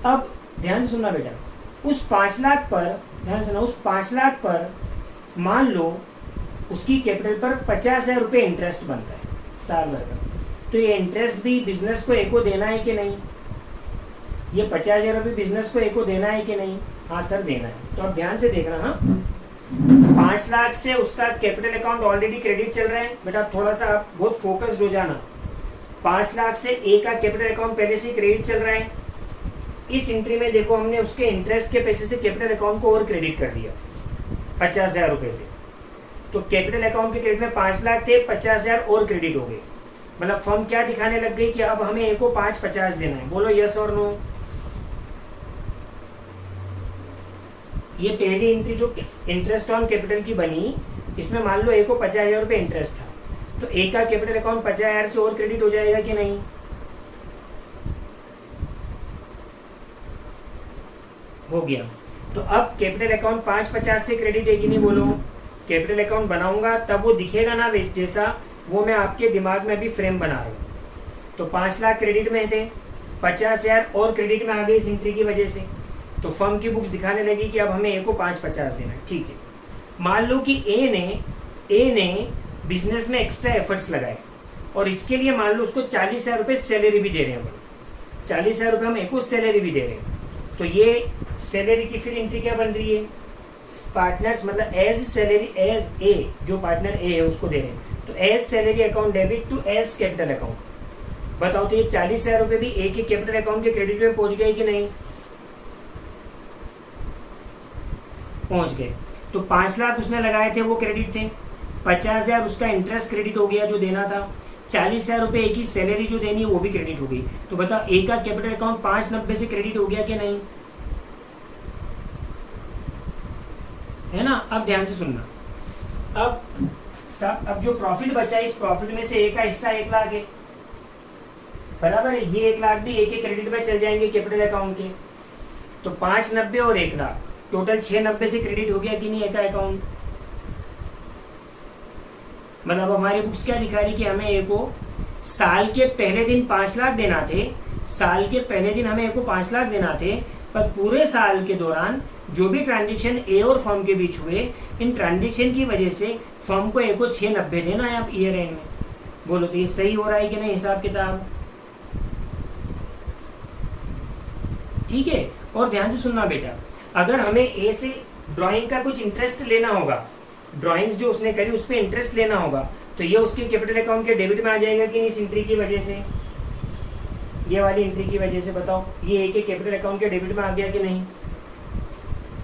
अब ध्यान से सुनना बेटा, उस 5 लाख पर, ध्यान से सुना, उस 5 लाख पर मान लो उसकी कैपिटल पर 50,000 रुपये इंटरेस्ट बनता है साल भर का। तो ये इंटरेस्ट भी बिजनेस को ए को देना है कि नहीं? ये 50,000 रुपये बिजनेस को ए को देना है कि नहीं? हाँ सर, देना है। तो अब ध्यान से देखना, हाँ 5 लाख से उसका कैपिटल अकाउंट ऑलरेडी क्रेडिट चल रहा है बेटा। थोड़ा सा आप बहुत फोकस्ड हो जाना। 5 लाख से ए का कैपिटल अकाउंट पहले से क्रेडिट चल रहा है। इस एंट्री में देखो, हमने उसके इंटरेस्ट के पैसे से कैपिटल अकाउंट को और क्रेडिट कर दिया। 50,000 रुपये से। तो कैपिटल अकाउंट के क्रेडिट में 5 लाख थे, 50,000 और क्रेडिट हो गए। मतलब फर्म क्या दिखाने लग गई कि अब हमें ए को 550 देना है। बोलो यस और नो। ये पहली एंट्री जो इंटरेस्ट ऑन कैपिटल की बनी, इसमें मान लो ए को 50,000 रुपये इंटरेस्ट था, तो ए का कैपिटल अकाउंट 50,000 से और क्रेडिट हो जाएगा कि नहीं? हो गया। तो अब कैपिटल अकाउंट 550 से क्रेडिट है कि नहीं? बोलो। कैपिटल अकाउंट बनाऊंगा तब वो दिखेगा ना वैसे जैसा, वो मैं आपके दिमाग में भी फ्रेम बना रहा हूँ। तो 5 लाख क्रेडिट में थे, 50,000 और क्रेडिट में आ गए इस एंट्री की वजह से। तो फर्म की बुक्स दिखाने लगी कि अब हमें ए को 550 देना है। ठीक है, मान लो कि ए ने बिजनेस में एक्स्ट्रा एफर्ट्स लगाए और इसके लिए मान लो उसको 40,000 रुपये सैलरी भी दे रहे हैं। 40,000 रुपये हम ए को सैलरी भी दे रहे हैं। तो ये सैलरी की फिर एंट्री क्या बन रही है? पार्टनर्स मतलब एज सैलरी, एज ए, जो पार्टनर ए है उसको दे रहे हैं। तो A's salary account debit to A's capital account. बताओ तो ये 40,000 रुपये भी ए के कैपिटल अकाउंट के क्रेडिट में पहुंच गए कि नहीं? पहुंच गए। तो 5 लाख उसने लगाए थे वो क्रेडिट थे, 50,000 उसका इंटरेस्ट क्रेडिट हो गया जो देना था, 40,000 रुपये ए की सैलरी जो देनी है वो भी क्रेडिट हो गई। तो बताओ ए का कैपिटल अकाउंट 590 से क्रेडिट हो गया कि नहीं? है ना? अब ध्यान से सुनना। अब जो प्रॉफिट बचा है, इस प्रॉफिट में से ए का हिस्सा 1 लाख है, बराबर है। ये 1 लाख भी ए के क्रेडिट में चल जाएंगे कैपिटल अकाउंट के। तो 590 और 1 लाख टोटल 690 से क्रेडिट हो गया कि नहीं ए का अकाउंट? मतलब हमारी बुक्स क्या दिखा रही कि हमें ए को साल के पहले दिन 5 लाख देना थे, साल के पहले दिन हमें ए को 5 लाख देना थे, पर पूरे साल के दौरान जो भी ट्रांजेक्शन ए और फर्म के बीच हुए, इन ट्रांजेक्शन की वजह से फर्म को ए को 690 देना है अब ईयर एंड में। बोलो तो ये सही हो रहा है कि नहीं हिसाब किताब? ठीक है। और ध्यान से सुनना बेटा, अगर हमें ए से ड्राइंग का कुछ इंटरेस्ट लेना होगा, ड्राइंग्स जो उसने करी उस पर इंटरेस्ट लेना होगा, तो ये उसके कैपिटल अकाउंट के डेबिट में आ जाएगा कि नहीं इस एंट्री की वजह से? ये वाली एंट्री की वजह से बताओ, ये ए के कैपिटल अकाउंट के डेबिट में आ गया कि नहीं?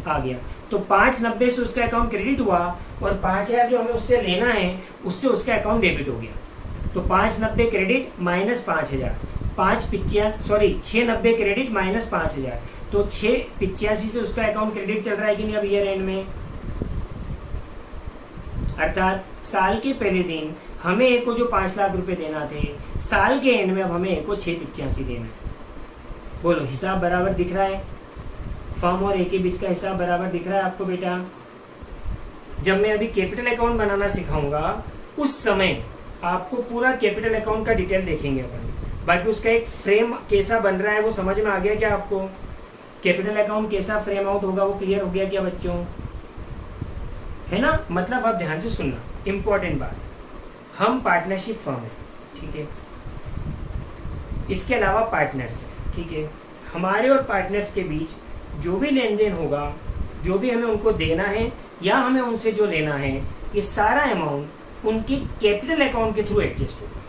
आ गया। तो 590 से उसका अकाउंट क्रेडिट हुआ और 5,000 जो हमें उससे लेना है उससे उसका अकाउंट डेबिट हो गया। तो 590 क्रेडिट माइनस 5,000, 690 क्रेडिट माइनस 5,000, तो 685 से उसका अकाउंट क्रेडिट चल रहा है कि नहीं अब ईयर एंड में? अर्थात साल के पहले दिन हमें ए को जो 5 लाख रुपए देना थे, साल के एंड में अब हमें ए को 685 देना है। बोलो हिसाब बराबर दिख रहा है? फर्म और ए के बीच का हिसाब बराबर दिख रहा है आपको बेटा? जब मैं अभी कैपिटल अकाउंट बनाना सिखाऊंगा उस समय आपको पूरा कैपिटल अकाउंट का डिटेल देखेंगे अपन। बाकी उसका एक फ्रेम कैसा बन रहा है वो समझ में आ गया क्या आपको? कैपिटल अकाउंट कैसा फ्रेम आउट होगा वो क्लियर हो गया क्या बच्चों? है ना? मतलब अब ध्यान से सुनना, इंपॉर्टेंट बात, हम पार्टनरशिप फर्म है, ठीक है, इसके अलावा पार्टनर्स है, ठीक है। हमारे और पार्टनर्स के बीच जो भी लेन देन होगा, जो भी हमें उनको देना है या हमें उनसे जो लेना है, ये सारा अमाउंट उनके कैपिटल अकाउंट के थ्रू एडजस्ट होगा।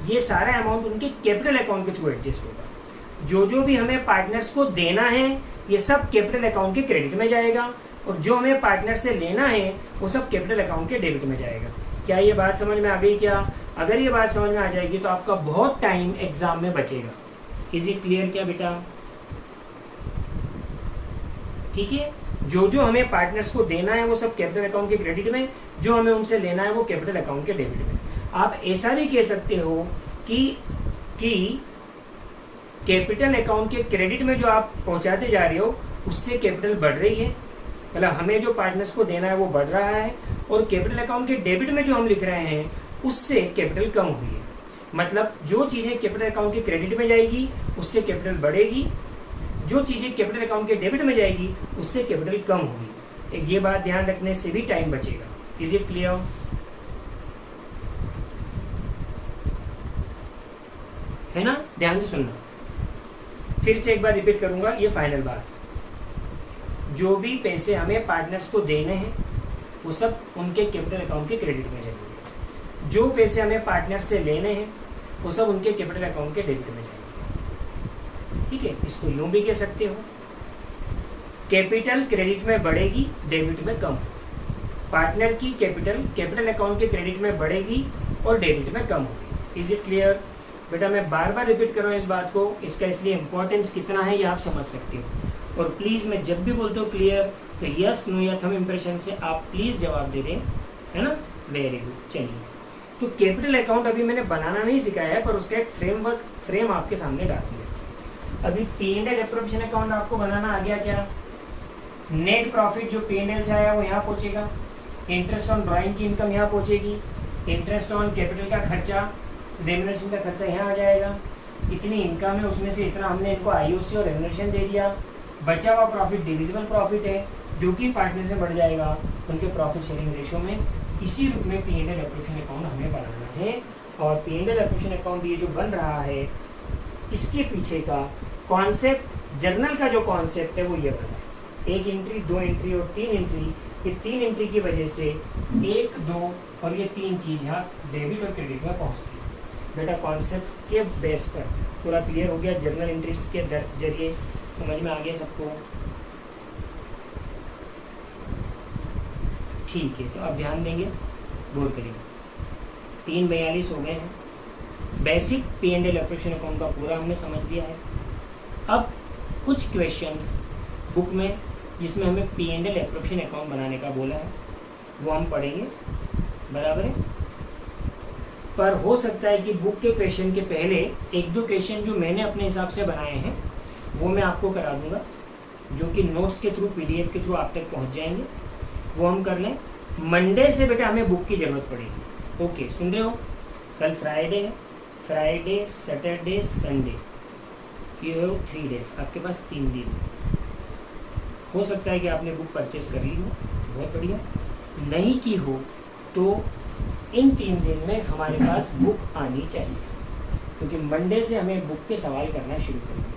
ये सारा अमाउंट उनके कैपिटल अकाउंट के थ्रू एडजस्ट होगा। जो भी हमें पार्टनर्स को देना है ये सब कैपिटल अकाउंट के क्रेडिट में जाएगा और जो हमें पार्टनर से लेना है वो सब कैपिटल अकाउंट के डेबिट में जाएगा। क्या ये बात समझ में आ गई क्या? अगर ये बात समझ में आ जाएगी तो आपका बहुत टाइम एग्जाम में बचेगा। इज इट क्लियर क्या बेटा? ठीक है। जो हमें पार्टनर्स को देना है वो सब कैपिटल अकाउंट के क्रेडिट में, जो हमें उनसे लेना है वो कैपिटल अकाउंट के डेबिट में। आप ऐसा भी कह सकते हो कि कैपिटल अकाउंट के क्रेडिट में जो आप पहुंचाते जा रहे हो उससे कैपिटल बढ़ रही है, मतलब हमें जो पार्टनर्स को देना है वो बढ़ रहा है, और कैपिटल अकाउंट के डेबिट में जो हम लिख रहे हैं उससे कैपिटल कम हुई है। मतलब जो चीज़ें कैपिटल अकाउंट के क्रेडिट में जाएगी उससे कैपिटल बढ़ेगी, जो चीज़ें कैपिटल अकाउंट के डेबिट में जाएगी उससे कैपिटल कम होगी। एक ये बात ध्यान रखने से भी टाइम बचेगा। Is it clear? है ना? ध्यान से सुनना, फिर से एक बार रिपीट करूंगा ये फाइनल बात। जो भी पैसे हमें पार्टनर्स को देने हैं वो सब उनके कैपिटल अकाउंट के क्रेडिट में जाएंगे, जो पैसे हमें पार्टनर्स से लेने हैं वो सब उनके कैपिटल अकाउंट के डेबिट में जाएंगे। ठीक है, इसको यूं भी कह सकते हो, कैपिटल क्रेडिट में बढ़ेगी, डेबिट में कम। पार्टनर की कैपिटल अकाउंट के क्रेडिट में बढ़ेगी और डेबिट में कम होगी। Is it clear? बेटा मैं बार बार रिपीट कर रहा हूँ इस बात को, इसका इसलिए इम्पोर्टेंस कितना है ये आप समझ सकते हो। और प्लीज़ मैं जब भी बोलता हूँ क्लियर तो यस नो या थंब इम्प्रेशन से आप प्लीज़ जवाब दे दें, है ना। Very good. चलिए, तो कैपिटल अकाउंट अभी मैंने बनाना नहीं सिखाया है, पर उसका एक फ्रेम आपके सामने डाल दिया। अभी P&L एप्रोप्रिएशन अकाउंट आपको बनाना आ गया क्या? नेट प्रॉफिट जो P&L से आया वो यहाँ पहुँचेगा, इंटरेस्ट ऑन ड्राइंग की इनकम यहाँ पहुँचेगी, इंटरेस्ट ऑन कैपिटल का खर्चा, रेम्यूनरेशन का खर्चा यहाँ आ जाएगा। इतनी इनकम है, उसमें से इतना हमने इनको IOC और रेम्यूनरेशन दे दिया। बचा हुआ प्रॉफिट डिविजिबल प्रॉफिट है जो कि पार्टनर से बढ़ जाएगा उनके प्रॉफिट शेयरिंग रेशियो में। इसी रूप में P&L एप्रोप्रिएशन अकाउंट हमें बनाना है। और P&L एप्रोप्रिएशन अकाउंट ये जो बन रहा है इसके पीछे का कॉन्सेप्ट, जर्नल का जो कॉन्सेप्ट है वो ये बना है। 1 एंट्री, 2 एंट्री और 3 एंट्री। ये 3 एंट्री की वजह से 1, 2 और ये 3 चीज़ यहाँ डेबिट और क्रेडिट में पहुँचती है। बेटा कॉन्सेप्ट के बेस पर पूरा क्लियर हो गया, जर्नल एंट्रीज के जरिए समझ में आ गया सबको? ठीक है, तो अब ध्यान देंगे, गौर करिए। 3:42 हो गए हैं। बेसिक P&L एप्रोप्रिएशन अकाउंट का पूरा हमने समझ लिया है। अब कुछ क्वेश्चंस बुक में जिसमें हमें P&L एप्रोप्रिएशन अकाउंट बनाने का बोला है वो हम पढ़ेंगे, बराबर है। पर हो सकता है कि बुक के क्वेश्चन के पहले 1-2 क्वेश्चन जो मैंने अपने हिसाब से बनाए हैं वो मैं आपको करा दूंगा, जो कि नोट्स के थ्रू, PDF के थ्रू आप तक पहुंच जाएंगे। वो हम कर लें। मंडे से बेटा हमें बुक की ज़रूरत पड़ेगी। ओके, सुन रहे हो? कल फ्राइडे है, फ्राइडे, सैटरडे, संडे, ये हो 3 डेज, आपके पास 3 दिन। हो सकता है कि आपने बुक परचेस कर ली हो, बहुत बढ़िया। नहीं की हो तो इन 3 दिन में हमारे पास बुक आनी चाहिए, क्योंकि मंडे से हमें बुक के सवाल करना शुरू करेंगे।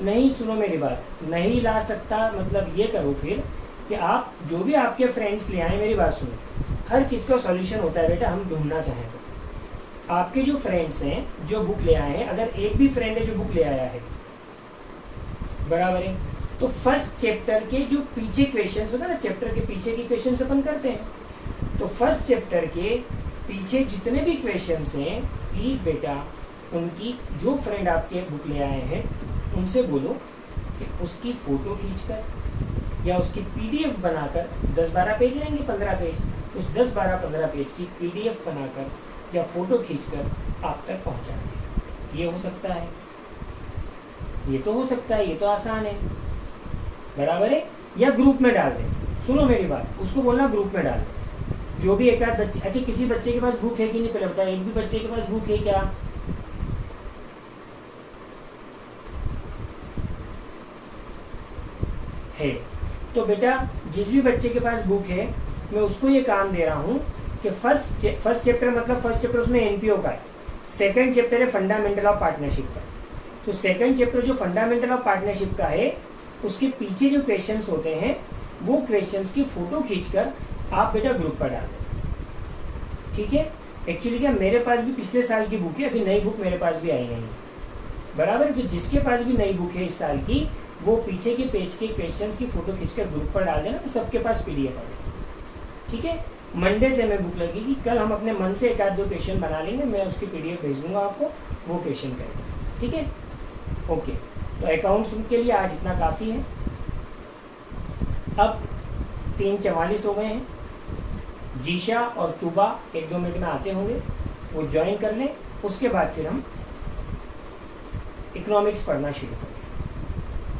नहीं, सुनो मेरी बात, नहीं ला सकता मतलब ये करो फिर कि आप जो भी आपके फ्रेंड्स ले आए, मेरी बात सुनो, हर चीज़ का सॉल्यूशन होता है बेटा, हम ढूंढना चाहें तो। आपके जो फ्रेंड्स हैं जो बुक ले आए हैं, अगर एक भी फ्रेंड है जो बुक ले आया है, बराबर है, तो फर्स्ट चैप्टर के जो पीछे क्वेश्चंस होता है ना, चैप्टर के पीछे के क्वेश्चंस अपन करते हैं, तो फर्स्ट चैप्टर के पीछे जितने भी क्वेश्चंस हैं, प्लीज़ बेटा उनकी जो फ्रेंड आपके बुक ले आए हैं उनसे बोलो कि उसकी फ़ोटो खींचकर या उसकी PDF बनाकर, 10-12 पेज रहेंगे, 15 पेज, उस 10-12-15 पेज की PDF बनाकर या फ़ोटो खींचकर आप तक पहुँचा दें। ये हो सकता है, ये तो हो सकता है, ये तो आसान है, बराबर है। या ग्रुप में डाल दें। सुनो मेरी बात, उसको बोलना ग्रुप में डाल दें। जो भी एक आध बच्चे, अच्छा किसी बच्चे के पास बुक है कि नहीं पहले बताया, एक भी बच्चे के पास बुक है क्या? है। तो बेटा जिस भी बच्चे के पास बुक है, मैं उसको ये काम दे रहा हूँ कि फर्स्ट चैप्टर, मतलब फर्स्ट चैप्टर उसमें NPO का है, सेकंड चैप्टर है फंडामेंटल ऑफ पार्टनरशिप का। तो सेकंड चैप्टर जो फंडामेंटल ऑफ पार्टनरशिप का है, उसके पीछे जो क्वेश्चंस होते हैं वो क्वेश्चंस की फ़ोटो खींचकर आप बेटा ग्रुप पर डाल दें। ठीक है? एक्चुअली क्या, मेरे पास भी पिछले साल की बुक है, अभी नई बुक मेरे पास भी आई नहीं, बराबर। तो जिसके पास भी नई बुक है इस साल की, वो पीछे के पेज के क्वेश्चंस की फ़ोटो खींचकर ग्रुप पर डाल देना, तो सबके पास PDF आ जाएगी। ठीक है? मंडे से हमें बुक लगेगी, कल हम अपने मन से 1-2 क्वेश्चन बना लेंगे, मैं उसकी PDF भेज दूँगा आपको, वो क्वेश्चन करेंगे। ठीक है? ओके, तो अकाउंट्स के लिए आज इतना काफ़ी है। अब 3:44 हो गए हैं। जीशा और तुबा 1-2 मिनट में आते होंगे, वो ज्वाइन कर लें, उसके बाद फिर हम इकोनॉमिक्स पढ़ना शुरू करें।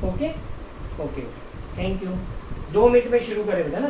Okay, thank you. 2 मिनट में शुरू करें बेटा ना।